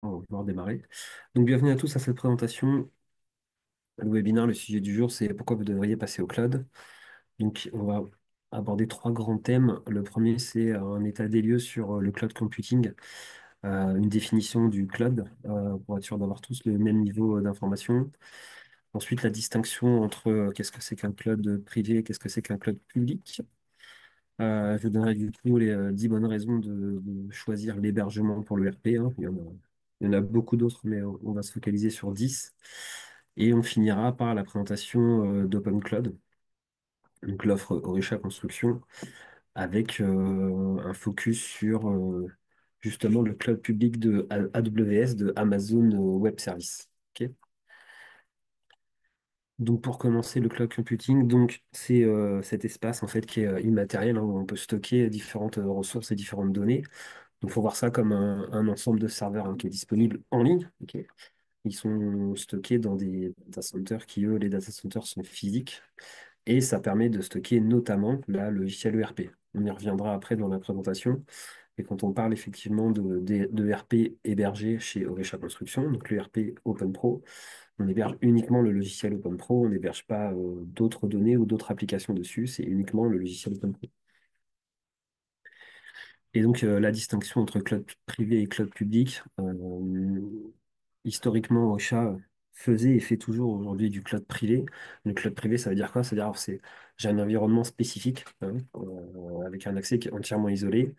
On va pouvoir démarrer. Donc, bienvenue à tous à cette présentation. Le webinaire, le sujet du jour, c'est pourquoi vous devriez passer au cloud. Donc, on va aborder trois grands thèmes. Le premier, c'est un état des lieux sur le cloud computing, une définition du cloud pour être sûr d'avoir tous le même niveau d'information. Ensuite, la distinction entre qu'est-ce que c'est qu'un cloud privé et qu'est-ce que c'est qu'un cloud public. Je vous donnerai du coup les 10 bonnes raisons de choisir l'hébergement pour le RP, hein. Il y en a beaucoup d'autres, mais on va se focaliser sur 10. Et on finira par la présentation d'Open Cloud, donc l'offre Orisha Construction, avec un focus sur justement le cloud public de AWS, de Amazon Web Services. Ok. Donc pour commencer, le cloud computing, donc c'est cet espace en fait qui est immatériel, hein, où on peut stocker différentes ressources et différentes données. Donc, il faut voir ça comme un ensemble de serveurs, hein, qui est disponible en ligne. Ok. Ils sont stockés dans des data centers qui, eux, les data centers sont physiques. Et ça permet de stocker notamment la logiciel ERP. On y reviendra après dans la présentation. Et quand on parle effectivement de ERP hébergé chez Oresha Construction, donc l'ERP OpenPro, on héberge uniquement le logiciel OpenPro, on n'héberge pas d'autres données ou d'autres applications dessus, c'est uniquement le logiciel OpenPro. Et donc, la distinction entre cloud privé et cloud public, historiquement, Ocha faisait et fait toujours aujourd'hui du cloud privé. Le cloud privé, ça veut dire quoi? Ça veut dire, j'ai un environnement spécifique, hein, avec un accès qui est entièrement isolé.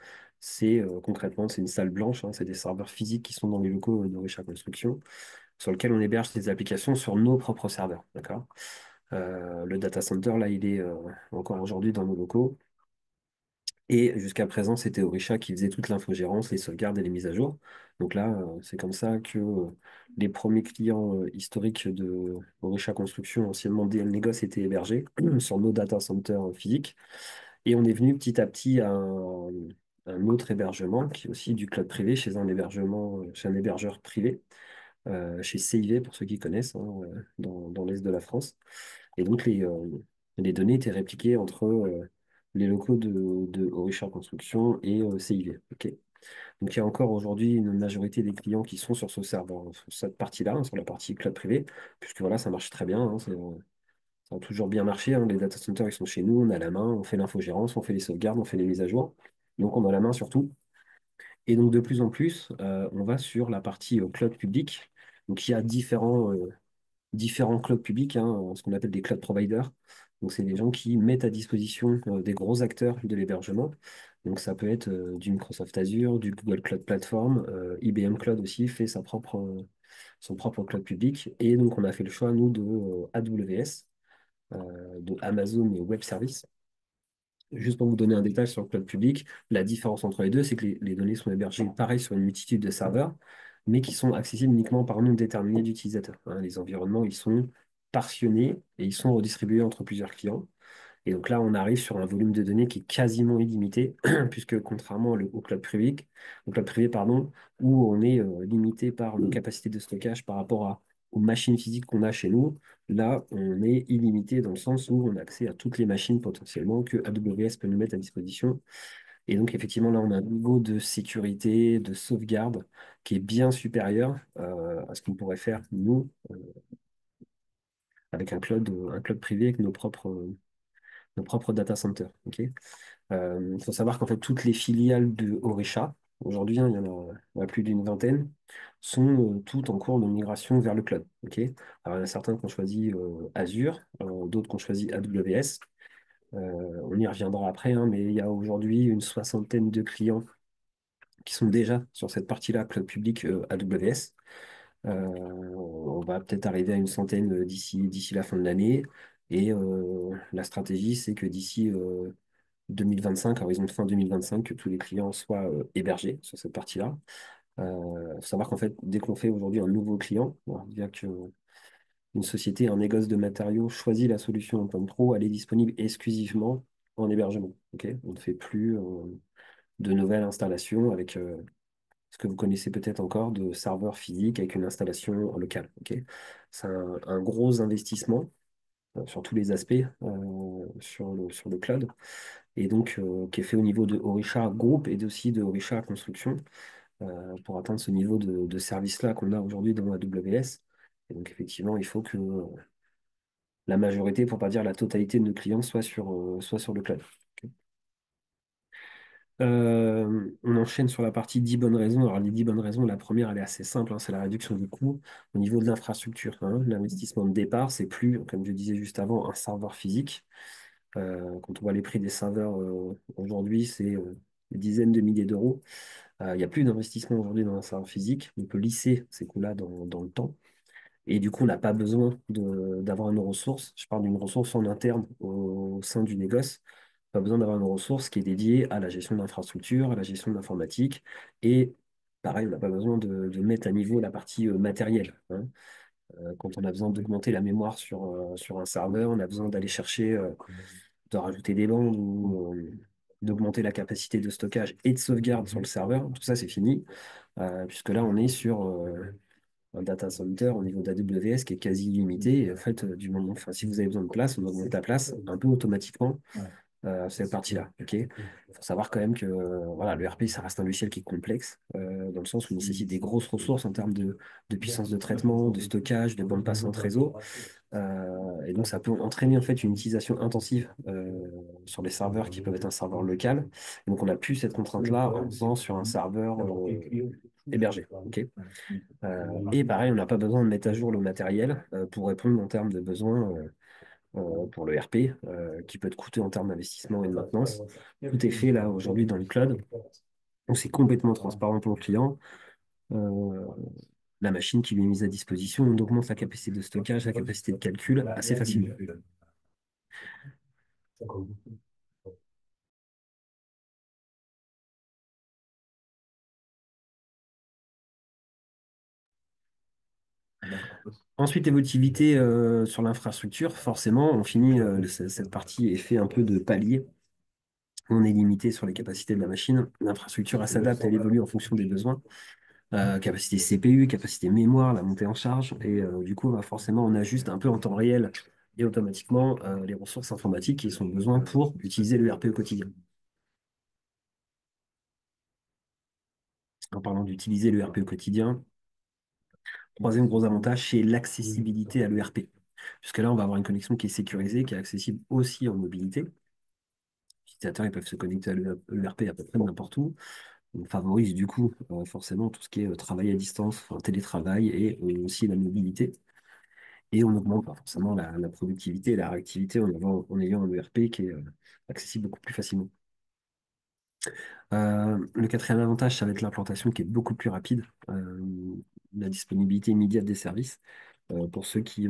Concrètement, c'est une salle blanche, hein, c'est des serveurs physiques qui sont dans les locaux d'Orisha Construction, sur lesquels on héberge des applications sur nos propres serveurs. D'accord? Le data center, là, il est encore aujourd'hui dans nos locaux. Et jusqu'à présent, c'était Orisha qui faisait toute l'infogérance, les sauvegardes et les mises à jour. Donc là, c'est comme ça que les premiers clients historiques de Orisha Construction, anciennement DL Negos, étaient hébergés sur nos data centers physiques. Et on est venu petit à petit à un autre hébergement, qui est aussi du cloud privé, chez un hébergeur privé, chez CIV, pour ceux qui connaissent, hein, dans l'est de la France. Et donc, les données étaient répliquées entre les locaux de Orisha Construction et CIV. Ok. Donc, il y a encore aujourd'hui une majorité des clients qui sont sur ce serveur, sur cette partie-là, hein, sur la partie cloud privé, puisque voilà, ça marche très bien, hein, ça a toujours bien marché, hein. Les data centers, ils sont chez nous, on a la main, on fait l'infogérance, on fait les sauvegardes, on fait les mises à jour. Donc, on a la main sur tout. Et donc, de plus en plus, on va sur la partie cloud public. Donc, il y a différents clouds publics, hein, ce qu'on appelle des cloud providers. Donc, c'est des gens qui mettent à disposition des gros acteurs de l'hébergement. Donc, ça peut être du Microsoft Azure, du Google Cloud Platform, IBM Cloud aussi fait son propre cloud public. Et donc, on a fait le choix, nous, de AWS, de Amazon Web Services. Juste pour vous donner un détail sur le cloud public, la différence entre les deux, c'est que les données sont hébergées pareil sur une multitude de serveurs, mais qui sont accessibles uniquement par un nombre déterminé d'utilisateurs, hein. Les environnements, ils sont partionnés et ils sont redistribués entre plusieurs clients. Et donc là, on arrive sur un volume de données qui est quasiment illimité, puisque contrairement au cloud privé, pardon, où on est limité par nos capacités de stockage par rapport aux machines physiques qu'on a chez nous, là, on est illimité dans le sens où on a accès à toutes les machines potentiellement que AWS peut nous mettre à disposition. Et donc, effectivement, là, on a un niveau de sécurité, de sauvegarde qui est bien supérieur à ce qu'on pourrait faire, nous, avec un cloud privé avec nos propres data centers. Ok. Il faut savoir qu'en fait, toutes les filiales de Orisha, aujourd'hui, hein, il y en a plus d'une vingtaine, sont toutes en cours de migration vers le cloud. Ok. Alors, il y en a certains qui ont choisi Azure, d'autres qui ont choisi AWS. On y reviendra après, hein, mais il y a aujourd'hui une soixantaine de clients qui sont déjà sur cette partie-là, cloud public AWS. On va peut-être arriver à une centaine d'ici la fin de l'année. Et la stratégie, c'est que d'ici 2025, à horizon de fin 2025, que tous les clients soient hébergés sur cette partie-là. Faut savoir qu'en fait, dès qu'on fait aujourd'hui un nouveau client, bon, via que une société, un négoce de matériaux choisit la solution en tant que pro, elle est disponible exclusivement en hébergement. Ok. On ne fait plus de nouvelles installations avec ce que vous connaissez peut-être encore de serveurs physiques avec une installation en local. Ok. C'est un gros investissement sur tous les aspects sur le cloud et donc qui est fait au niveau de Orisha Group et aussi de Orisha Construction. pour atteindre ce niveau de service-là qu'on a aujourd'hui dans AWS. Et donc, effectivement, il faut que la majorité, pour pas dire la totalité de nos clients, soit sur le cloud. On enchaîne sur la partie 10 bonnes raisons. Alors, les 10 bonnes raisons, la première, elle est assez simple, hein, c'est la réduction du coût au niveau de l'infrastructure, hein. L'investissement de départ, c'est plus, comme je disais juste avant, un serveur physique. Quand on voit les prix des serveurs aujourd'hui, c'est des dizaines de milliers d'euros. Il n'y a plus d'investissement aujourd'hui dans un serveur physique. On peut lisser ces coûts-là dans le temps. Et du coup, on n'a pas besoin d'avoir une ressource. Je parle d'une ressource en interne au sein du négoce. Pas besoin d'avoir une ressource qui est dédiée à la gestion de l'infrastructure, à la gestion de l'informatique. Et pareil, on n'a pas besoin de mettre à niveau la partie matérielle, hein. Quand on a besoin d'augmenter la mémoire sur un serveur, on a besoin d'aller chercher, de rajouter des bandes ou d'augmenter la capacité de stockage et de sauvegarde sur le serveur. Tout ça, c'est fini, puisque là, on est sur un data center au niveau d'AWS qui est quasi illimité. Et en fait, enfin, si vous avez besoin de place, on augmente la place un peu automatiquement cette partie-là. Ok. Il faut savoir quand même que voilà, le RP, ça reste un logiciel qui est complexe, dans le sens où il nécessite des grosses ressources en termes de puissance de traitement, de stockage, de bande passante réseau. Et donc, ça peut entraîner en fait une utilisation intensive sur les serveurs qui peuvent être un serveur local. Et donc, on n'a plus cette contrainte-là en faisant sur un serveur hébergé. Ok. Et pareil, on n'a pas besoin de mettre à jour le matériel pour répondre en termes de besoins pour le RP, qui peut être coûteux en termes d'investissement et de maintenance. Tout est fait là aujourd'hui dans le cloud. Donc, c'est complètement transparent pour le client. Euh, la machine qui lui est mise à disposition, on augmente sa capacité de stockage, sa capacité de calcul assez facilement. Ensuite, évolutivité sur l'infrastructure. Forcément, on finit, cette partie est fait un peu de palier. On est limité sur les capacités de la machine. L'infrastructure, elle s'adapte, elle évolue en fonction des besoins. Capacité CPU, capacité mémoire, la montée en charge. Et du coup, bah, forcément, on ajuste un peu en temps réel et automatiquement les ressources informatiques qui sont besoin pour utiliser le RP au quotidien. En parlant d'utiliser le RP au quotidien, troisième gros avantage, c'est l'accessibilité à l'ERP. Puisque là, on va avoir une connexion qui est sécurisée, qui est accessible aussi en mobilité. Les utilisateurs, ils peuvent se connecter à l'ERP à peu près n'importe où. On favorise du coup forcément tout ce qui est travail à distance, enfin, télétravail et aussi la mobilité. Et on augmente forcément la productivité et la réactivité en ayant un ERP qui est accessible beaucoup plus facilement. Le quatrième avantage, ça va être l'implantation qui est beaucoup plus rapide, la disponibilité immédiate des services. Pour ceux qui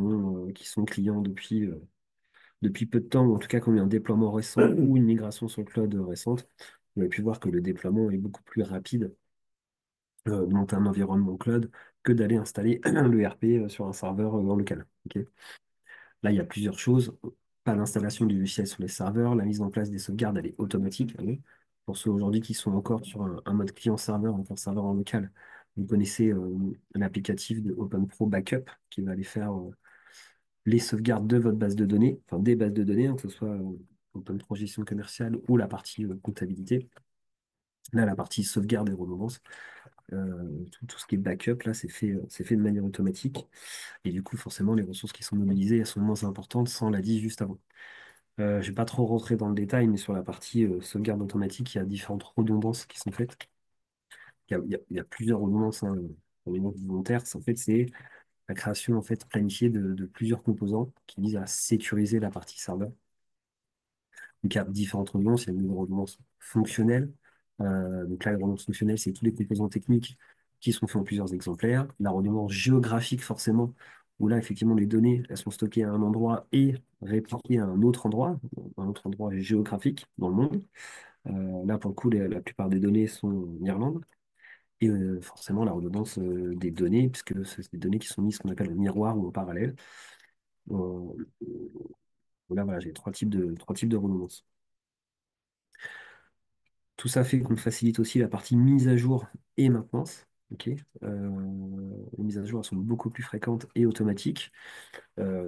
sont clients depuis peu de temps, ou en tout cas qui ont eu un déploiement récent ou une migration sur le cloud récente, vous avez pu voir que le déploiement est beaucoup plus rapide de monter un environnement cloud que d'aller installer le RP sur un serveur en local. Ok. Là, il y a plusieurs choses. Pas d'installation du logiciel sur les serveurs, la mise en place des sauvegardes, elle est automatique. Allez. Pour ceux aujourd'hui qui sont encore sur un mode client-serveur, donc un serveur en local, vous connaissez l'applicatif de OpenPro Backup qui va aller faire les sauvegardes de votre base de données, enfin des bases de données, hein, que ce soit OpenPro gestion commerciale ou la partie comptabilité. Là, la partie sauvegarde et redondance, tout ce qui est backup, là, c'est fait de manière automatique. Et du coup, forcément, les ressources qui sont mobilisées, elles sont moins importantes, ça on l'a dit juste avant. Je ne vais pas trop rentrer dans le détail, mais sur la partie sauvegarde automatique, il y a différentes redondances qui sont faites. Il y a plusieurs redondances, hein, pour les noms volontaires. En fait, c'est la création en fait, planifiée de plusieurs composants qui visent à sécuriser la partie serveur. Donc, il y a différentes redondances. Il y a une redondance fonctionnelle. Donc là, la redondance fonctionnelle, c'est tous les composants techniques qui sont faits en plusieurs exemplaires. La redondance géographique, forcément, où là, effectivement, les données, elles sont stockées à un endroit et répliquées à un autre endroit géographique dans le monde. Là, pour le coup, la plupart des données sont en Irlande. Et forcément, la redondance des données, puisque c'est des données qui sont mises ce qu'on appelle en miroir ou en parallèle. Euh, Là, voilà, j'ai trois types de redondance. Tout ça fait qu'on facilite aussi la partie mise à jour et maintenance. Ok. Les mises à jour elles sont beaucoup plus fréquentes et automatiques. Euh,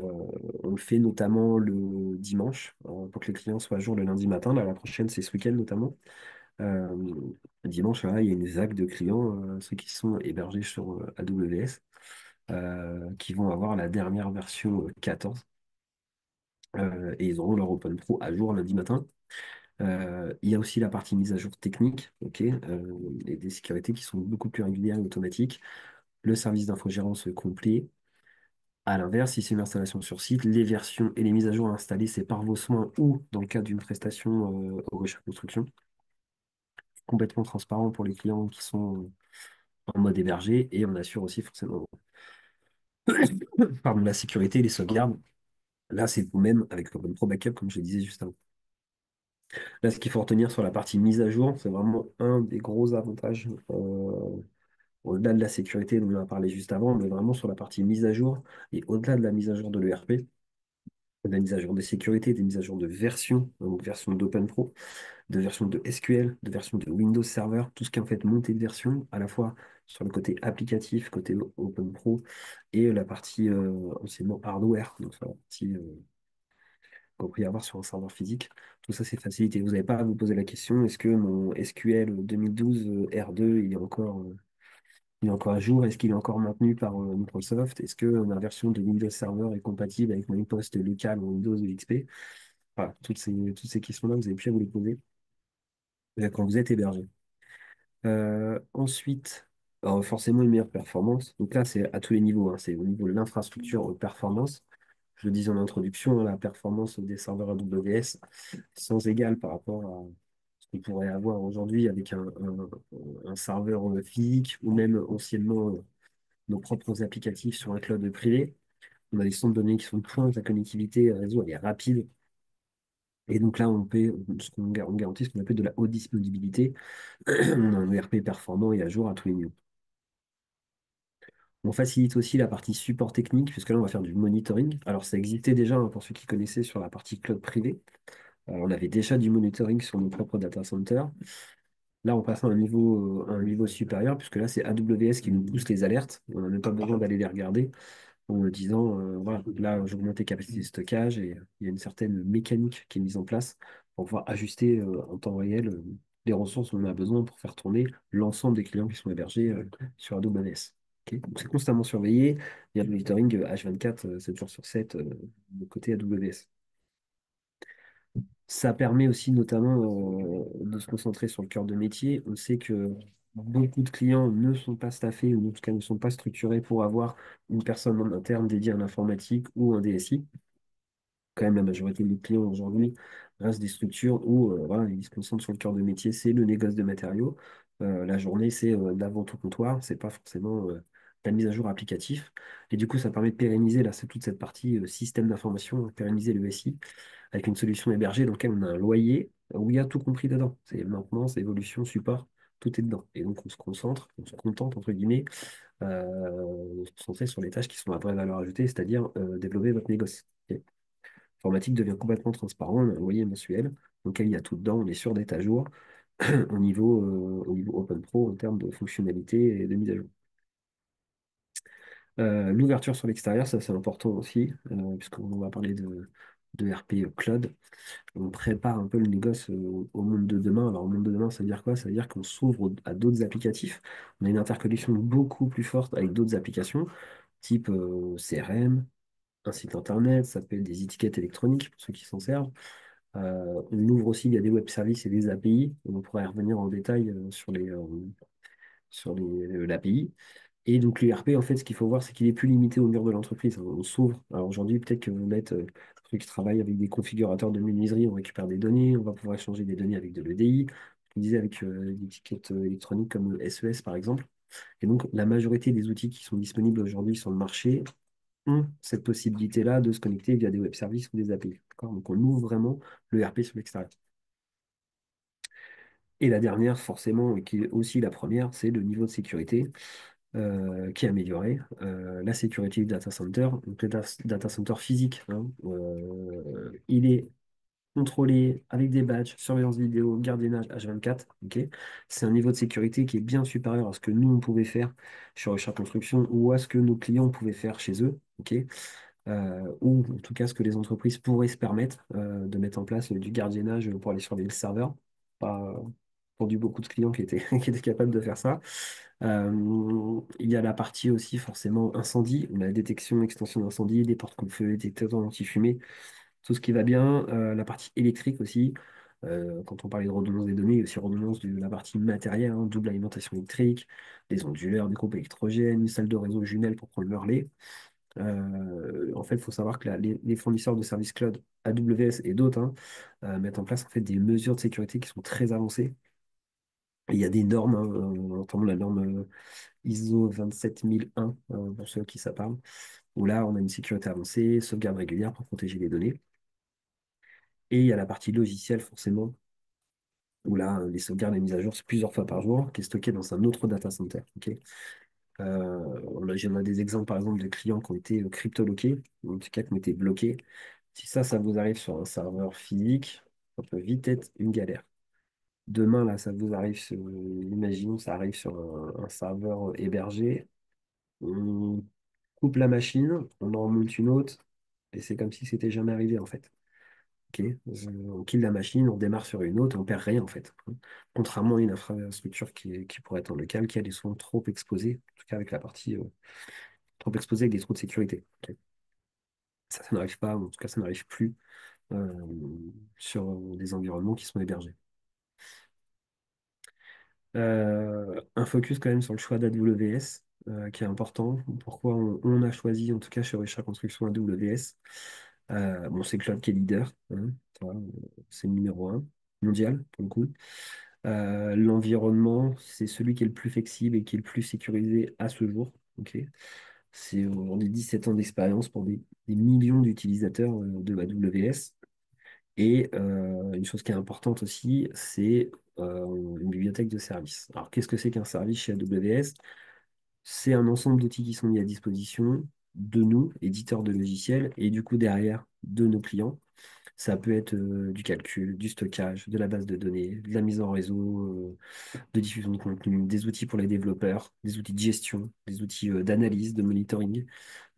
on le fait notamment le dimanche pour que les clients soient à jour le lundi matin. Là, la prochaine, c'est ce week-end notamment. Euh, Dimanche, là, il y a une vague de clients, ceux qui sont hébergés sur AWS, qui vont avoir la dernière version 14, et ils auront leur Open Pro à jour lundi matin. Il y a aussi la partie mise à jour technique, ok, et des sécurités qui sont beaucoup plus régulières et automatiques. Le service d'infogérance complet. À l'inverse, si c'est une installation sur site, les versions et les mises à jour à installer, c'est par vos soins ou dans le cadre d'une prestation au recherche construction. Complètement transparent pour les clients qui sont en mode hébergé et on assure aussi forcément pardon, la sécurité et les sauvegardes. Là, c'est vous-même avec Open Pro Backup, comme je le disais juste avant. Là, ce qu'il faut retenir sur la partie mise à jour, c'est vraiment un des gros avantages, au-delà de la sécurité dont on a parlé juste avant, mais vraiment sur la partie mise à jour et au-delà de la mise à jour de l'ERP, de la mise à jour de sécurité, des mises à jour de version, donc version d'Open Pro, de version de SQL, de version de Windows Server, tout ce qui est en fait montée de version, à la fois sur le côté applicatif, côté Open Pro, et la partie anciennement hardware, donc sur la partie qu'on peut y avoir sur un serveur physique. Tout ça, c'est facilité. Vous n'avez pas à vous poser la question, est-ce que mon SQL 2012 R2, il est encore à jour? Est-ce qu'il est encore maintenu par Microsoft? Est-ce que ma version de Windows Server est compatible avec mon poste local en Windows ou XP? Voilà, toutes ces questions-là, vous n'avez plus à vous les poser quand vous êtes hébergé. Ensuite, alors forcément une meilleure performance. Donc là, c'est à tous les niveaux, hein. C'est au niveau de l'infrastructure performance. Je le disais en introduction, hein, la performance des serveurs AWS sans égal par rapport à ce qu'on pourrait avoir aujourd'hui avec un serveur physique ou même anciennement nos propres applicatifs sur un cloud privé. On a des centres de données qui sont de pointe, la connectivité réseau elle est rapide. Et donc là, on garantit ce qu'on appelle de la haute disponibilité. On a un ERP performant et à jour à tous les niveaux. On facilite aussi la partie support technique, puisque là, on va faire du monitoring. Alors, ça existait déjà, hein, pour ceux qui connaissaient sur la partie cloud privé. On avait déjà du monitoring sur nos propres data centers. Là, on passe à un niveau supérieur, puisque là, c'est AWS qui nous pousse les alertes. On n'a même pas besoin d'aller les regarder en me disant, voilà, là, j'augmente les capacités de stockage et il y a une certaine mécanique qui est mise en place pour pouvoir ajuster en temps réel les ressources dont on a besoin pour faire tourner l'ensemble des clients qui sont hébergés sur AWS. Ok. Donc, c'est constamment surveillé. Il y a le monitoring H24, 7 jours sur 7, de côté AWS. Ça permet aussi notamment de se concentrer sur le cœur de métier. On sait que beaucoup de clients ne sont pas staffés ou en tout cas ne sont pas structurés pour avoir une personne en interne dédiée à l'informatique ou un DSI. Quand même, la majorité des clients aujourd'hui restent des structures où voilà, ils se concentrent sur le cœur de métier, c'est le négoce de matériaux. La journée, c'est de la vente au comptoir, c'est pas forcément la mise à jour applicatif. Et du coup, ça permet de pérenniser là, c'est toute cette partie système d'information, pérenniser le SI avec une solution hébergée dans laquelle on a un loyer où il y a tout compris dedans. C'est maintenance, évolution, support, tout est dedans. Et donc, on se concentre, on se contente, entre guillemets, de se concentrer sur les tâches qui sont à vraie valeur ajoutée, c'est-à-dire développer votre négoce. Ok. L'informatique devient complètement transparent, on a un loyer mensuel, dans lequel il y a tout dedans, on est sûr d'être à jour au niveau Open Pro en termes de fonctionnalité et de mise à jour. L'ouverture sur l'extérieur, ça c'est important aussi, puisqu'on va parler de RP Cloud. On prépare un peu le négoce au monde de demain. Alors, au monde de demain, ça veut dire quoi? Ça veut dire qu'on s'ouvre à d'autres applicatifs. On a une interconnexion beaucoup plus forte avec d'autres applications, type CRM, un site internet, ça peut être des étiquettes électroniques pour ceux qui s'en servent. On ouvre aussi, il y a des web services et des API. On pourrait y revenir en détail sur l'API. Et donc l'URP, en fait, ce qu'il faut voir, c'est qu'il est plus limité au mur de l'entreprise, hein. On s'ouvre. Alors aujourd'hui, peut-être que vous êtes ceux qui travaillent avec des configurateurs de menuiserie, on récupère des données, on va pouvoir échanger des données avec de l'EDI, je disais avec des étiquettes électroniques comme le SES par exemple. Et donc la majorité des outils qui sont disponibles aujourd'hui sur le marché ont cette possibilité-là de se connecter via des web services ou des API. D'accord. Donc on ouvre vraiment le RP sur l'extérieur. Et la dernière, forcément, et qui est aussi la première, c'est le niveau de sécurité qui est amélioré. La sécurité du data center, donc le data center physique, hein, il est contrôlé avec des badges, surveillance vidéo, gardiennage H24. Ok. C'est un niveau de sécurité qui est bien supérieur à ce que nous, on pouvait faire sur Richard Construction ou à ce que nos clients pouvaient faire chez eux. Ok. Ou en tout cas ce que les entreprises pourraient se permettre de mettre en place du gardiennage pour aller surveiller le serveur. Pas, entendu beaucoup de clients qui étaient capables de faire ça. Il y a la partie aussi forcément incendie, on a la détection, extension d'incendie, des porte-coupe-feu, détecteurs anti-fumée, tout ce qui va bien. La partie électrique aussi, quand on parlait de redondance des données, il y a aussi redondance de la partie matérielle, hein, double alimentation électrique, des onduleurs, des groupes électrogènes, une salle de réseau jumelle pour prendre le relais. En fait, il faut savoir que les fournisseurs de services cloud, AWS et d'autres, hein, mettent en place en fait, des mesures de sécurité qui sont très avancées. Et il y a des normes, hein, notamment la norme ISO 27001, pour ceux qui ça parle, où là, on a une sécurité avancée, sauvegarde régulière pour protéger les données. Et il y a la partie logicielle, forcément, où là, les sauvegardes et mises à jour, c'est plusieurs fois par jour, qui est stocké dans un autre data center. Ok. J'en ai des exemples, par exemple, de clients qui ont été crypto-loqués, en tout cas qui ont été bloqués. Si ça vous arrive sur un serveur physique, ça peut vite être une galère. Demain, là, ça vous arrive sur, imaginons, ça arrive sur un serveur hébergé. On coupe la machine, on en remonte une autre, et c'est comme si c'était jamais arrivé, en fait. Ok. On kill la machine, on démarre sur une autre, on perd rien, en fait. Contrairement à une infrastructure qui pourrait être en local, qui a des soins trop exposés, en tout cas avec la partie trop exposée avec des trous de sécurité. Ok. Ça n'arrive pas, ou en tout cas, ça n'arrive plus euh, sur des environnements qui sont hébergés. Un focus quand même sur le choix d'AWS, qui est important. Pourquoi on a choisi, en tout cas chez Richard Construction, AWS? Bon, c'est Cloud qui est leader, hein, ça, c'est le numéro un mondial pour le coup. L'environnement, c'est celui qui est le plus flexible et qui est le plus sécurisé à ce jour. Ok. On est 17 ans d'expérience pour des millions d'utilisateurs de AWS. Et une chose qui est importante aussi, c'est une bibliothèque de services. Alors, qu'est-ce que c'est qu'un service chez AWS? C'est un ensemble d'outils qui sont mis à disposition de nous, éditeurs de logiciels, et du coup derrière de nos clients. Ça peut être du calcul, du stockage, de la base de données, de la mise en réseau, de diffusion de contenu, des outils pour les développeurs, des outils de gestion, des outils d'analyse, de monitoring,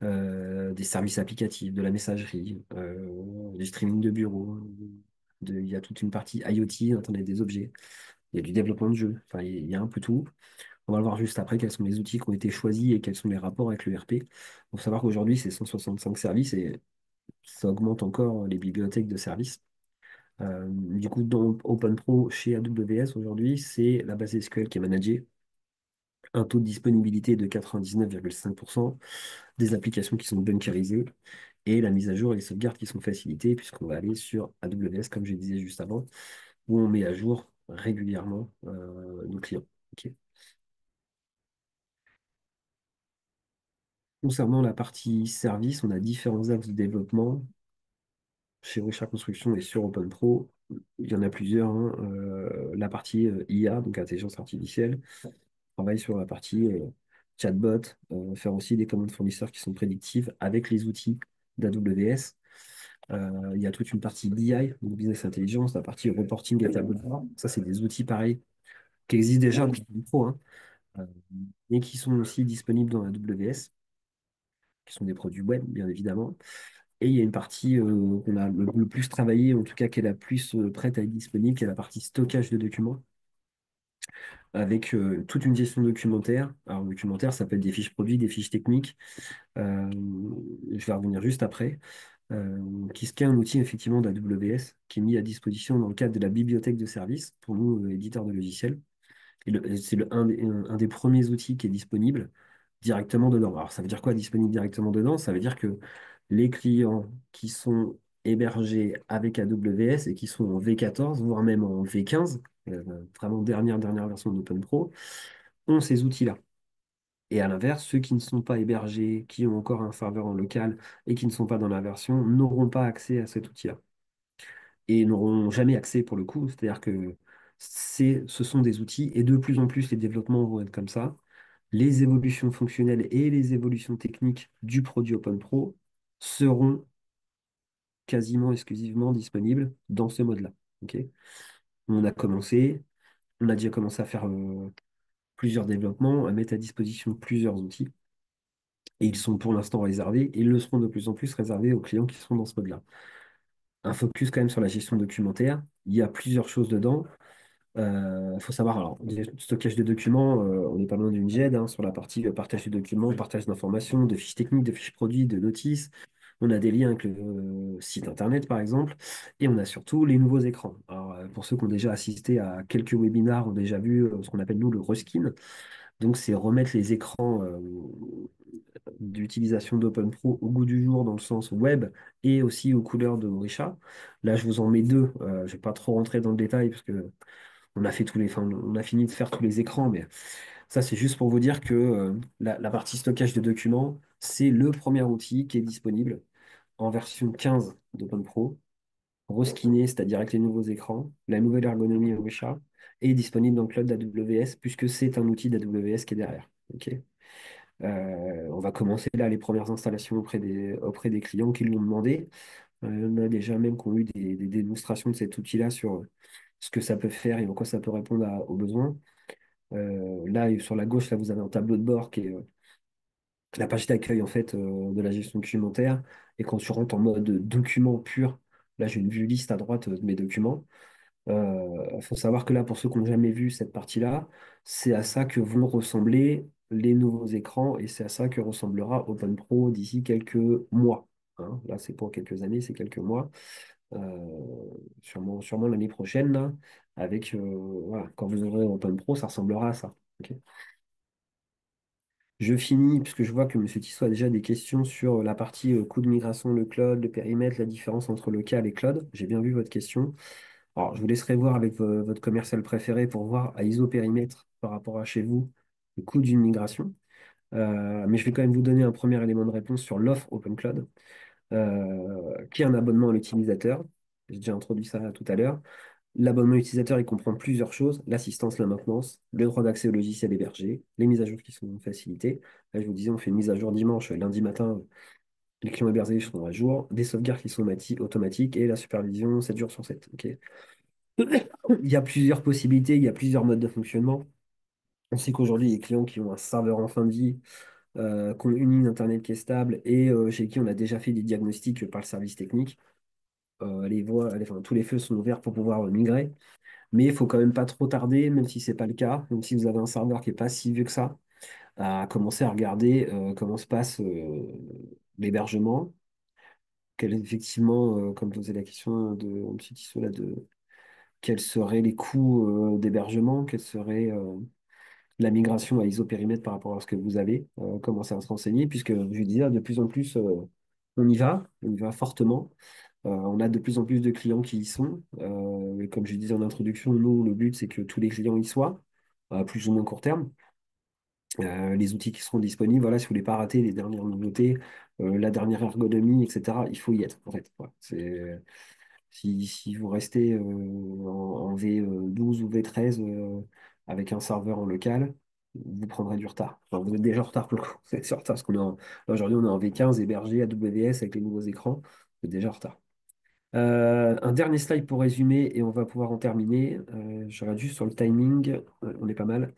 des services applicatifs, de la messagerie, du streaming de bureau. Il y a toute une partie IoT, Internet des objets. Il y a du développement de jeux. Enfin, il y a un peu tout. On va voir juste après quels sont les outils qui ont été choisis et quels sont les rapports avec le RP. Il faut savoir qu'aujourd'hui, c'est 165 services et ça augmente encore les bibliothèques de services. Du coup, dans OpenPro chez AWS aujourd'hui, c'est la base SQL qui est managée, un taux de disponibilité de 99,5%, des applications qui sont bunkerisées et la mise à jour et les sauvegardes qui sont facilitées puisqu'on va aller sur AWS, comme je disais juste avant, où on met à jour régulièrement nos clients. Ok. Concernant la partie service, on a différents axes de développement chez Richard Construction et sur OpenPro. Il y en a plusieurs, hein. La partie IA, donc intelligence artificielle, travaille sur la partie chatbot, faire aussi des commandes fournisseurs qui sont prédictives avec les outils d'AWS. Il y a toute une partie BI, donc Business Intelligence, la partie reporting et tableau de bord. Ça, c'est des outils pareils qui existent déjà dans OpenPro, hein, euh, et qui sont aussi disponibles dans AWS, qui sont des produits web, bien évidemment. Et il y a une partie qu'on a le plus travaillée, en tout cas qui est la plus prête à être disponible, qui est la partie stockage de documents, avec toute une gestion documentaire. Alors, documentaire, ça peut être des fiches produits, des fiches techniques. Euh, je vais revenir juste après. Qui est un outil effectivement d'AWS qui est mis à disposition dans le cadre de la bibliothèque de services pour nous, éditeurs de logiciels. C'est un des premiers outils qui est disponible directement dedans. Alors, ça veut dire quoi disponible directement dedans? Ça veut dire que les clients qui sont hébergés avec AWS et qui sont en V14, voire même en V15, vraiment dernière version d'OpenPro, ont ces outils-là. Et à l'inverse, ceux qui ne sont pas hébergés, qui ont encore un serveur en local et qui ne sont pas dans la version, n'auront pas accès à cet outil-là. Et n'auront jamais accès pour le coup. C'est-à-dire que ce sont des outils et de plus en plus les développements vont être comme ça. Les évolutions fonctionnelles et les évolutions techniques du produit OpenPro seront quasiment exclusivement disponibles dans ce mode-là. Ok. On a déjà commencé à faire plusieurs développements, à mettre à disposition plusieurs outils. Et ils sont pour l'instant réservés, et ils le seront de plus en plus réservés aux clients qui seront dans ce mode-là. Un focus quand même sur la gestion documentaire. Il y a plusieurs choses dedans. Il faut savoir, alors, stockage de documents, on n'est pas loin d'une GED hein, sur la partie partage de documents, partage d'informations, de fiches techniques, de fiches produits, de notices. On a des liens avec le site internet, par exemple, et on a surtout les nouveaux écrans. Alors, pour ceux qui ont déjà assisté à quelques webinars, ont déjà vu ce qu'on appelle nous le reskin. Donc, c'est remettre les écrans d'utilisation d'OpenPro au goût du jour dans le sens web et aussi aux couleurs de Orisha. Là, je vous en mets deux. Je ne vais pas trop rentrer dans le détail parce que on a fait enfin, on a fini de faire tous les écrans, mais ça, c'est juste pour vous dire que la partie stockage de documents, c'est le premier outil qui est disponible en version 15 d'OpenPro, reskiné, c'est-à-dire avec les nouveaux écrans, la nouvelle ergonomie Orisha, et disponible dans le cloud d'AWS, puisque c'est un outil d'AWS qui est derrière. Ok. On va commencer là les premières installations auprès des clients qui l'ont demandé. Il y en a déjà même qui ont eu des démonstrations de cet outil-là sur ce que ça peut faire et en quoi ça peut répondre aux besoins. Là, sur la gauche, là, vous avez un tableau de bord qui est la page d'accueil en fait de la gestion documentaire. Et quand tu rentres en mode document pur, là, j'ai une vue liste à droite de mes documents. Il faut savoir que là, pour ceux qui n'ont jamais vu cette partie-là, c'est à ça que vont ressembler les nouveaux écrans et c'est à ça que ressemblera OpenPro d'ici quelques mois. Hein. Là, c'est pour quelques années, c'est quelques mois. Sûrement l'année prochaine, là, avec voilà, quand vous aurez OpenPro, ça ressemblera à ça. Ok. Je finis, puisque je vois que M. Tissot a déjà des questions sur la partie coût de migration, le cloud, le périmètre, la différence entre local et cloud. J'ai bien vu votre question. Alors, je vous laisserai voir avec votre commercial préféré pour voir à ISO périmètre par rapport à chez vous le coût d'une migration. Mais je vais quand même vous donner un premier élément de réponse sur l'offre Open Cloud, qui est un abonnement à l'utilisateur. J'ai déjà introduit ça tout à l'heure. L'abonnement utilisateur, il comprend plusieurs choses, l'assistance, la maintenance, le droit d'accès au logiciel hébergé, les mises à jour qui sont facilitées. Là, je vous disais, on fait une mise à jour dimanche, lundi matin, les clients hébergés seront à jour, des sauvegardes qui sont automatiques et la supervision 7 jours sur 7. Ok. Il y a plusieurs possibilités, il y a plusieurs modes de fonctionnement. On sait qu'aujourd'hui, les clients qui ont un serveur en fin de vie, qui ont une ligne Internet qui est stable et chez qui on a déjà fait des diagnostics par le service technique, enfin, tous les feux sont ouverts pour pouvoir migrer. Mais il faut quand même pas trop tarder, même si c'est pas le cas, même si vous avez un serveur qui est pas si vieux que ça, à commencer à regarder comment se passe l'hébergement. Effectivement, comme posait la question de M. Tissot là, de quels seraient les coûts d'hébergement, quelle serait la migration à isopérimètre par rapport à ce que vous avez, commencer à se renseigner, puisque je disais, de plus en plus, on y va fortement. On a de plus en plus de clients qui y sont. Et comme je disais en introduction, nous, le but, c'est que tous les clients y soient, à plus ou moins court terme. Les outils qui seront disponibles, voilà, si vous ne voulez pas rater les dernières nouveautés, la dernière ergonomie, etc., il faut y être, en fait. Voilà, si vous restez en V12 ou V13 avec un serveur en local, vous prendrez du retard. Enfin, vous êtes déjà en retard pour le coup. Vous êtes en retard parce là, aujourd'hui, on est en V15 hébergé AWS avec les nouveaux écrans. Vous êtes déjà en retard. Un dernier slide pour résumer et on va pouvoir en terminer. Je regarde juste sur le timing. On est pas mal.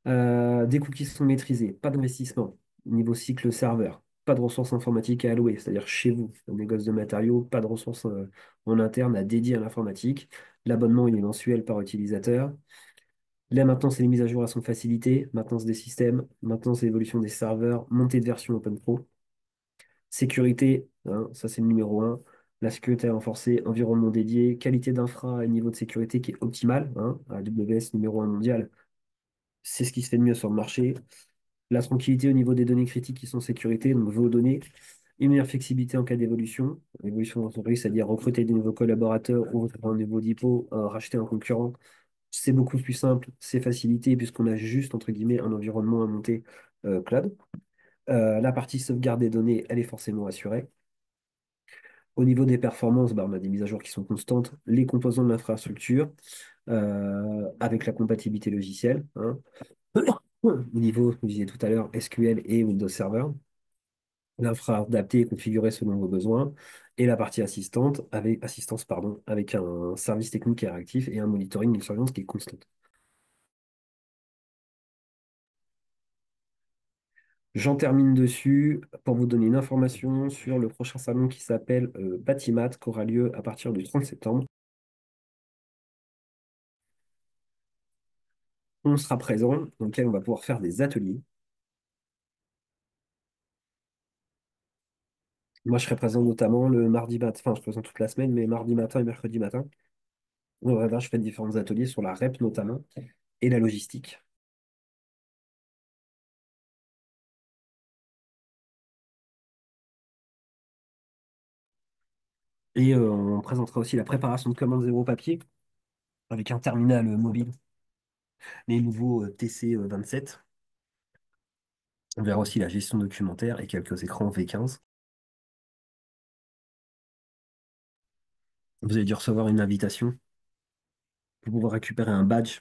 Des coûts qui sont maîtrisés, pas d'investissement. Niveau cycle serveur, pas de ressources informatiques à allouer, c'est-à-dire chez vous, un négoce de matériaux, pas de ressources en interne à dédier à l'informatique. L'abonnement, il est mensuel par utilisateur. La maintenance et les mises à jour, elles sont facilitées. Maintenance des systèmes, maintenance et évolution des serveurs, montée de version OpenPro. Sécurité, hein, ça c'est le numéro un. La sécurité renforcée, environnement dédié, qualité d'infra et niveau de sécurité qui est optimal. Hein, AWS numéro un mondial, c'est ce qui se fait de mieux sur le marché. La tranquillité au niveau des données critiques qui sont sécurité, donc vos données, une meilleure flexibilité en cas d'évolution. Évolution d'entreprise, c'est-à-dire recruter de nouveaux collaborateurs ou un nouveau dépôt, racheter un concurrent. C'est beaucoup plus simple, c'est facilité puisqu'on a juste, entre guillemets, un environnement à monter cloud. La partie sauvegarde des données, elle est forcément assurée. Au niveau des performances, bah, on a des mises à jour qui sont constantes, les composants de l'infrastructure, avec la compatibilité logicielle. Hein. Au niveau, je disais tout à l'heure, SQL et Windows Server. L'infra adapté et configuré selon vos besoins. Et la partie assistance, pardon, avec un service technique qui est réactif et un monitoring, une surveillance qui est constante. J'en termine dessus pour vous donner une information sur le prochain salon qui s'appelle Batimat, qui aura lieu à partir du 30 septembre. On sera présent, dans lequel on va pouvoir faire des ateliers. Moi, je serai présent notamment le mardi matin, enfin, je présente toute la semaine, mais mardi matin et mercredi matin. Je fais différents ateliers sur la REP notamment et la logistique. Et on présentera aussi la préparation de commandes zéro papier avec un terminal mobile, les nouveaux TC 27. On verra aussi la gestion documentaire et quelques écrans V15. Vous avez dû recevoir une invitation pour pouvoir récupérer un badge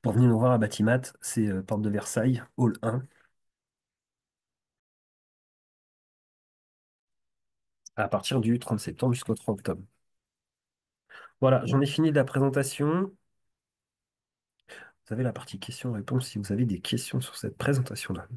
pour venir nous voir à Batimat. C'est porte de Versailles, hall 1, à partir du 30 septembre jusqu'au 3 octobre. Voilà, j'en ai fini de la présentation. Vous avez la partie questions-réponses si vous avez des questions sur cette présentation-là.